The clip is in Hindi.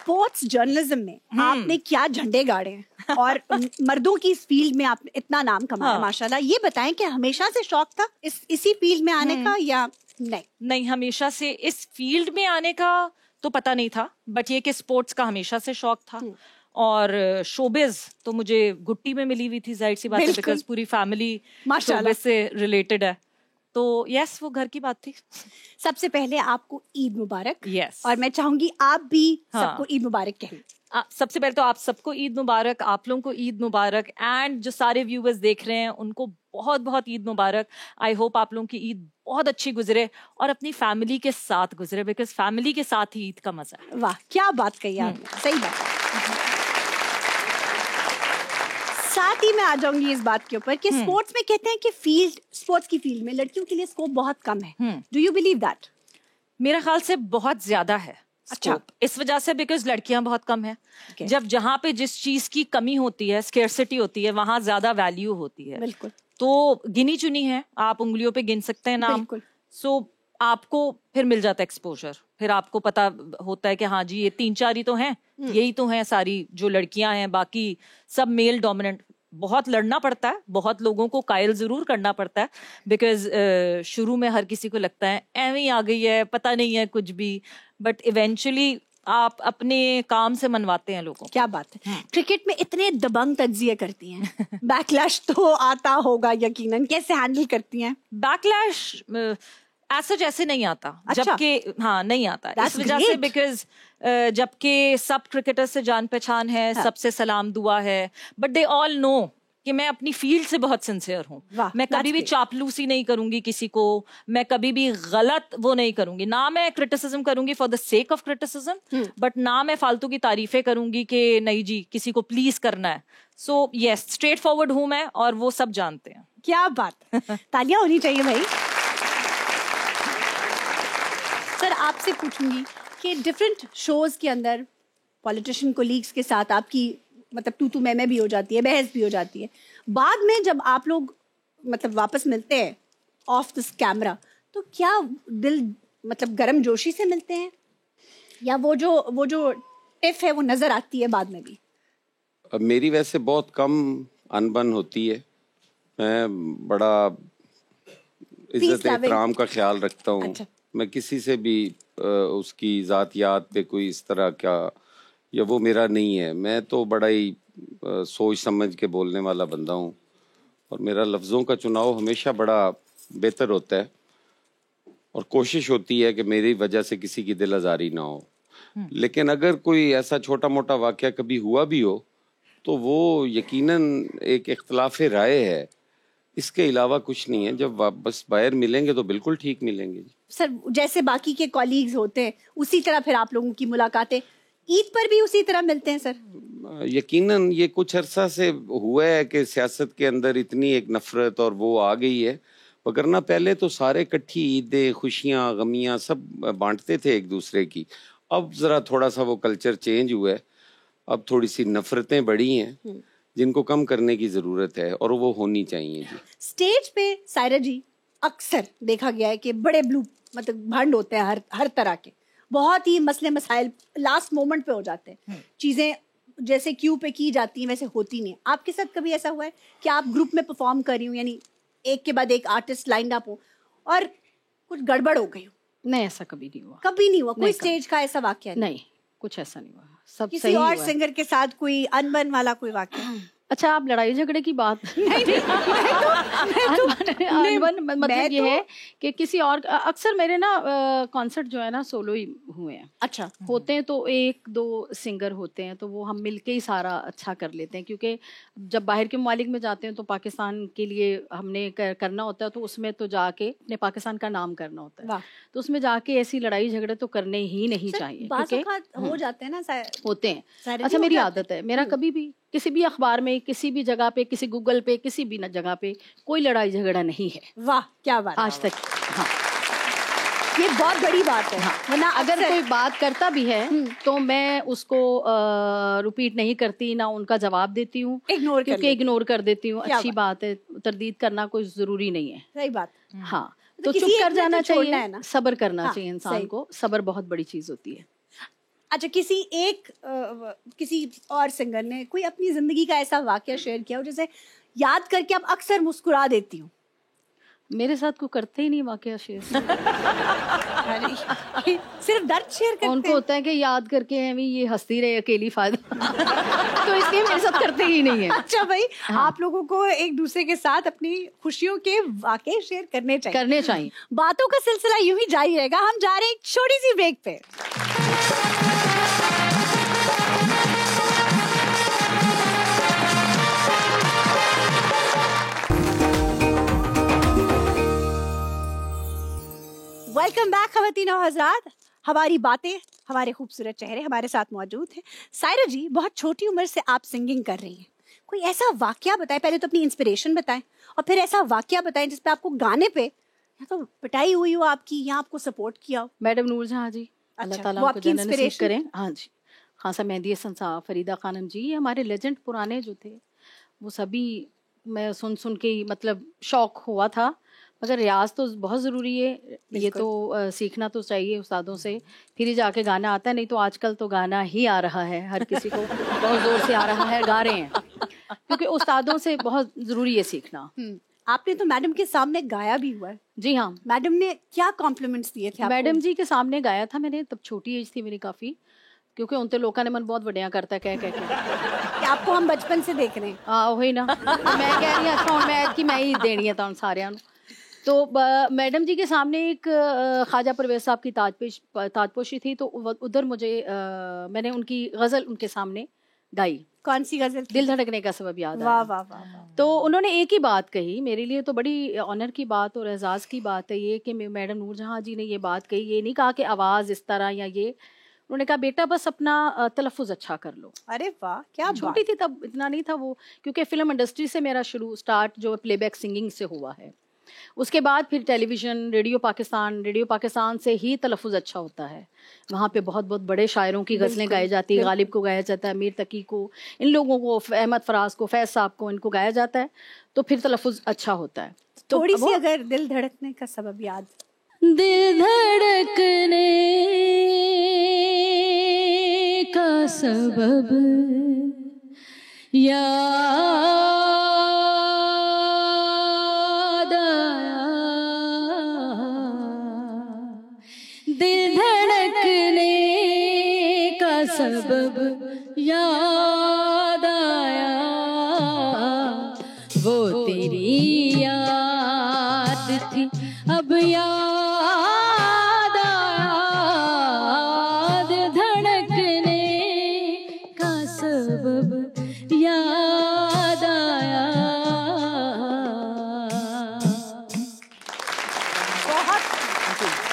स्पोर्ट्स जर्नलिज्म में आपने क्या झंडे गाड़े हैं और मर्दों की इस फील्ड में आपने इतना नाम कमाया माशाल्लाह। ये बताएं कि हमेशा से शौक था इसी फील्ड में आने का या नहीं? नहीं, हमेशा से इस फील्ड में आने का तो पता नहीं था, बट ये कि स्पोर्ट्स का हमेशा से शौक था। और शोबिज तो मुझे गुट्टी में मिली हुई थी, जाहिर सी बात है, बिकॉज पूरी फैमिली शोबिज से रिलेटेड है। तो यस, वो घर की बात थी। सबसे पहले आपको ईद मुबारक। यस। और मैं चाहूंगी आप भी सबको ईद मुबारक कहें। सबसे पहले तो आप सबको ईद मुबारक, आप लोगों को ईद मुबारक, एंड जो सारे व्यूअर्स देख रहे हैं उनको बहुत बहुत ईद मुबारक। आई होप आप लोगों की ईद बहुत अच्छी गुजरे और अपनी फैमिली के साथ गुजरे, बिकॉज फैमिली के साथ ही ईद का मजा है। वाह, क्या बात कही आपने, सही बात। साथ ही मैं आ जाऊंगी इस बात के ऊपर कि स्पोर्ट्स में कहते हैं कि स्पोर्ट्स की फील्ड में लड़कियों के लिए स्कोप बहुत कम है। Do you believe that? मेरा ख्याल से बहुत ज्यादा है। अच्छा, इस वजह से बिकॉज लड़कियां बहुत कम है। जब जहाँ पे जिस चीज की कमी होती है, स्केर्सिटी होती है, वहां ज्यादा वैल्यू होती है। बिल्कुल। तो गिनी चुनी है, आप उंगलियों पे गिन सकते हैं नाम। सो आपको फिर मिल जाता है एक्सपोजर, फिर आपको पता होता है कि हाँ जी ये 3-4 ही तो हैं, यही तो हैं सारी जो लड़कियां हैं, बाकी सब मेल डोमिनेंट। बहुत लड़ना पड़ता है, बहुत लोगों को कायल जरूर करना पड़ता है, बिकॉज शुरू में हर किसी को लगता है एवं ही आ गई है, पता नहीं है कुछ भी, बट इवेंचुअली आप अपने काम से मनवाते हैं लोगों। क्या बात है। क्रिकेट में इतने दबंग तज्जिए करती हैं, बैकलैश तो आता होगा यकीनन, कैसे हैंडल करती हैं? बैकलैश ऐसा जैसे नहीं आता। अच्छा? जबकि हाँ नहीं आता। इस वजह से बिकॉज जबकि सब क्रिकेटर से जान पहचान है, सबसे सलाम दुआ है, बट दे ऑल नो कि मैं अपनी फील्ड से बहुत सिंसियर हूँ। मैं कभी भी चापलूसी नहीं करूंगी किसी को, मैं कभी भी गलत वो नहीं करूंगी। ना मैं क्रिटिसिज्म करूंगी for the sake of criticism, but ना मैं फालतू की तारीफें करूंगी कि नहीं जी किसी को प्लीज करना है। सो यस, स्ट्रेट फॉरवर्ड हूं मैं और वो सब जानते हैं। क्या बात, तालियां होनी चाहिए भाई। सर आपसे पूछूंगी कि डिफरेंट शोज के अंदर पॉलिटिशियन कोलीग्स के साथ आपकी मतलब तू मैं भी हो जाती है, बहस भी हो जाती है। बाद में जब आप लोग मतलब वापस मिलते हैं ऑफ दिस कैमरा, तो क्या दिल मतलब गर्म जोशी से मिलते हैं या वो जो टिफ है वो नजर आती है बाद में भी? अब मेरी वैसे बहुत कम अनबन होती है। मैं बड़ा इज्जत एहतराम का ख्याल रखता हूँ। अच्छा। मैं किसी से भी उसकी ज़ातियात पे कोई इस तरह का या वो मेरा नहीं है। मैं तो बड़ा ही सोच समझ के बोलने वाला बंदा हूँ और मेरा लफ्ज़ों का चुनाव हमेशा बड़ा बेहतर होता है और कोशिश होती है कि मेरी वजह से किसी की दिल आज़ारी ना हो। लेकिन अगर कोई ऐसा छोटा मोटा वाक़या कभी हुआ भी हो तो वो यकीनन एक इख्तलाफ राय है, इसके अलावा कुछ नहीं है। जब वापस बाहर मिलेंगे तो बिल्कुल ठीक मिलेंगे। सर जैसे बाकी के कॉलीग्स होते हैं उसी तरह फिर आप लोगों की मुलाकातें ईद पर भी उसी तरह मिलते हैं? सर यकीनन ये कुछ अरसा से हुआ है कि सियासत के अंदर इतनी एक नफरत और वो आ गई है, वगरना पहले तो सारे इकट्ठी ईदें, खुशियाँ, गमियाँ सब बांटते थे एक दूसरे की। अब जरा थोड़ा सा वो कल्चर चेंज हुआ है, अब थोड़ी सी नफरतें बढ़ी हैं जिनको कम करने की जरूरत है और वो होनी चाहिए जी। स्टेज पे सायरा जी अक्सर देखा गया है कि बड़े ब्लू मतलब भंड होते हैं हर तरह के, बहुत ही मसले मसाइल लास्ट मोमेंट पे हो जाते हैं, चीजें जैसे क्यू पे की जाती हैं वैसे होती नहीं है। आपके साथ कभी ऐसा हुआ है कि आप ग्रुप में परफॉर्म कर रही हूँ, यानी एक के बाद एक आर्टिस्ट लाइंड अप हो और कुछ गड़बड़ हो गई हो? नहीं, ऐसा कभी नहीं हुआ। कभी नहीं हुआ? कोई स्टेज का ऐसा वाकया नहीं, कुछ ऐसा नहीं हुआ। सब किसी और सिंगर के साथ कोई अनबन वाला कोई वाकया? अच्छा, आप लड़ाई झगड़े की बात मतलब ये है कि किसी और अक्सर मेरे ना कॉन्सर्ट जो है ना सोलो ही हुए हैं। अच्छा, होते हैं तो 1-2 सिंगर होते हैं तो वो हम मिलके ही सारा अच्छा कर लेते हैं, क्योंकि जब बाहर के ममालिक में जाते हैं तो पाकिस्तान के लिए हमने करना होता है, तो उसमें तो जाके अपने पाकिस्तान का नाम करना होता है, तो उसमें जाके ऐसी लड़ाई झगड़े तो करने ही नहीं चाहिए, क्योंकि हो जाते हैं ना, होते हैं। अच्छा, मेरी आदत है, मेरा कभी भी किसी भी अखबार में, किसी भी जगह पे, किसी गूगल पे, किसी भी जगह पे कोई लड़ाई झगड़ा नहीं है। वाह, क्या बात आज तक। हाँ, ये बहुत बड़ी बात है। वरना अगर कोई बात करता भी है तो मैं उसको रिपीट नहीं करती, ना उनका जवाब देती हूँ, क्योंकि इग्नोर कर देती हूँ। अच्छी बात है, तरदीद करना कोई जरूरी नहीं है। सही बात। हाँ, तो चुप कर जाना चाहिए, सब्र करना चाहिए इंसान को। सब्र बहुत बड़ी चीज होती है। अच्छा, किसी और सिंगर ने कोई अपनी जिंदगी का ऐसा वाकया शेयर किया हो जैसे याद करके आप अक्सर मुस्कुरा देती हूँ? मेरे साथ को करते ही नहीं वाकया शेयर। सिर्फ दर्द शेयर करते हैं। उनको होता है कि याद करके हमें ये हंसती रहे अकेली फायदा। तो इसलिए मेरे साथ करते ही नहीं है। अच्छा भाई, हाँ। आप लोगों को एक दूसरे के साथ अपनी खुशियों के वाकये शेयर करने चाहिए। बातों का सिलसिला यूं ही जारी रहेगा। हम जा रहे हैं एक छोटी सी ब्रेक पे। वेलकम बैक ख़वातीन और हज़रात। हमारी बातें, हमारे खूबसूरत चेहरे हमारे साथ मौजूद हैं। सायरा जी, बहुत छोटी उम्र से आप सिंगिंग कर रही हैं। कोई ऐसा वाकया बताएं, पहले तो अपनी इंस्पिरेशन बताएं और फिर ऐसा वाकया बताएं जिसपे आपको गाने पे या तो पिटाई हुई हो आपकी या आपको सपोर्ट किया हो। मैडम नूरजहां जी, अल्लाह ताला उनको जन्नत नसीब करें। हाँ जी, खान साहब, मेहंदी हसन साहब, फरीदा खानम जी, हमारे लेजेंड पुराने जो थे वो सभी मैं सुन के मतलब शौक हुआ था। मगर रियाज तो बहुत ज़रूरी है, ये तो सीखना तो चाहिए उस्तादों से, फिर ही जाके गाना आता है। नहीं तो आजकल तो गाना ही आ रहा है, हर किसी को बहुत ज़ोर से आ रहा है, गा रहे हैं, क्योंकि उस्तादों से बहुत ज़रूरी है सीखना। आपने तो मैडम के सामने गाया भी हुआ है। जी हाँ। मैडम ने क्या कॉम्प्लीमेंट्स दिए थे आपको? मैडम जी के सामने गाया था मैंने, तब छोटी एज थी मेरी काफ़ी, क्योंकि उन तो लोगों ने मन बहुत बढ़िया करता कह के आपको हम बचपन से देख रहे हैं। हाँ वही ना, मैं कह रही अच्छा मैं ही देनी है था सारे। तो मैडम जी के सामने एक ख्वाजा परवेज साहब की ताजपोशी थी, तो उधर मुझे मैंने उनकी गज़ल उनके सामने गाई। कौन सी गज़ल? दिल धड़कने का सबब याद आया। वाह वाह वाह। तो उन्होंने एक ही बात कही, मेरे लिए तो बड़ी ऑनर की बात और एजाज़ की बात है ये कि मैडम नूरजहां जी ने ये बात कही। ये नहीं कहा कि आवाज़ इस तरह या ये, उन्होंने कहा बेटा बस अपना तलफ़ुज़ अच्छा कर लो। अरे वाह, क्या छोटी थी तब, इतना नहीं था वो, क्योंकि फ़िल्म इंडस्ट्री से मेरा स्टार्ट जो प्लेबैक सिंगिंग से हुआ है। उसके बाद फिर टेलीविज़न, रेडियो पाकिस्तान से ही तलफ़ुज़ अच्छा होता है। वहाँ पे बहुत बहुत बड़े शायरों की गज़लें गाई जाती है, गालिब को गाया जाता है, मीर तकी को, इन लोगों को, अहमद फराज को, फैज़ साहब को, इनको गाया जाता है, तो फिर तलफ़ुज़ अच्छा होता है। तो थोड़ी सी अगर दिल धड़कने का सबब याद। दिल धड़कने का सबब याद आया, दिल धड़कने का सबब याद आया, वो तेरी याद थी अब याद आया, दिल धड़कने का सबब याद